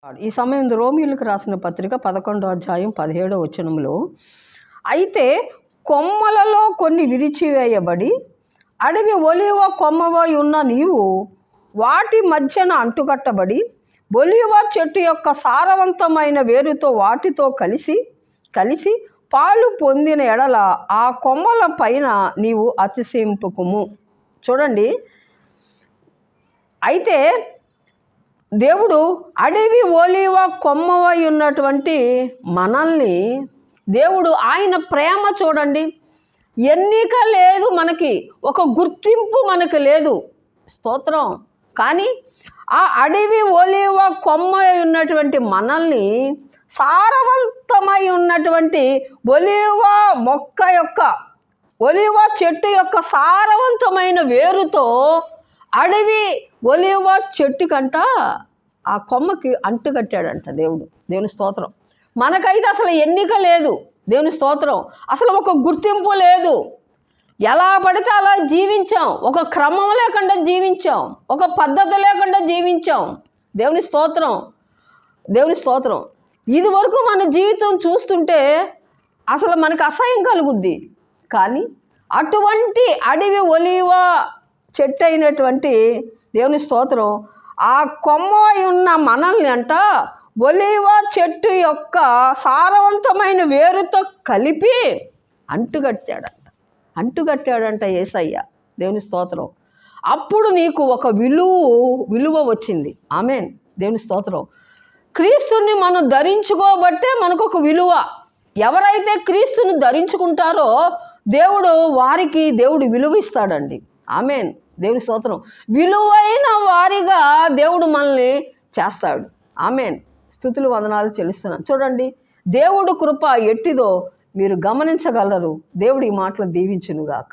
ఈ సమయం రోమీయులకు రాసిన పత్రిక 11వ అధ్యాయం 17వ వచనంలో, అయితే కొమ్మలలో కొన్ని విరిచివేయబడి అడవి ఒలీవ కొమ్మవై ఉన్న నీవు వాటి మధ్యన అంటుకట్టబడి ఒలీవ చెట్టు యొక్క సారవంతమైన వేరుతో వాటితో కలిసి పాలు పొందిన ఎడల ఆ కొమ్మల పైన నీవు అతిశయింపుకుము. చూడండి, అయితే దేవుడు అడవి ఒలీవ కొమ్మవై ఉన్నటువంటి మనల్ని, దేవుడు ఆయన ప్రేమ చూడండి, ఎన్నిక లేదు, మనకి ఒక గుర్తింపు మనకు లేదు, స్తోత్రం. కానీ ఆ అడవి ఒలీవ కొమ్మై ఉన్నటువంటి మనల్ని సారవంతమై ఉన్నటువంటి ఒలీవ మొక్క యొక్క, ఒలీవ చెట్టు యొక్క సారవంతమైన వేరుతో అడవి ఒలీవ చెట్టు కంట ఆ కొమ్మకి అంటుకట్టాడంట దేవుడు. దేవుని స్తోత్రం. మనకైతే అసలు ఎన్నిక లేదు, దేవుని స్తోత్రం. అసలు ఒక గుర్తింపు లేదు, ఎలా పడితే అలా జీవించాం, ఒక క్రమం లేకుండా జీవించాం, ఒక పద్ధతి లేకుండా జీవించాం. దేవుని స్తోత్రం, దేవుని స్తోత్రం. ఇది వరకు మన జీవితం చూస్తుంటే అసలు మనకు అసహ్యం కలుగుద్ది. కానీ అటువంటి అడవి ఒలీవ చెట్టు అయినటువంటి దేవుని స్తోత్రం, ఆ కొమ్మ ఉన్న మనల్ని అంట ఒలీవ చెట్టు యొక్క సారవంతమైన వేరుతో కలిపి అంటుకట్టాడంట యేసయ్య. దేవుని స్తోత్రం. అప్పుడు నీకు ఒక విలువ వచ్చింది. ఆమేన్. దేవుని స్తోత్రం. క్రీస్తుని మనం ధరించుకోబట్టే మనకు ఒక విలువ. ఎవరైతే క్రీస్తుని ధరించుకుంటారో వారికి దేవుడు విలువ ఇస్తాడండి. ఆమేన్. దేవుని స్తోత్రం. విలువైన వారిగా దేవుడు మనల్ని చేస్తాడు. ఆమేన్. స్తుతులు వందనాలు చెల్లిస్తున్నాను. చూడండి, దేవుడు కృప ఎట్టిదో మీరు గమనించగలరు. దేవుడు ఈ మాటలు దీవించునుగాక.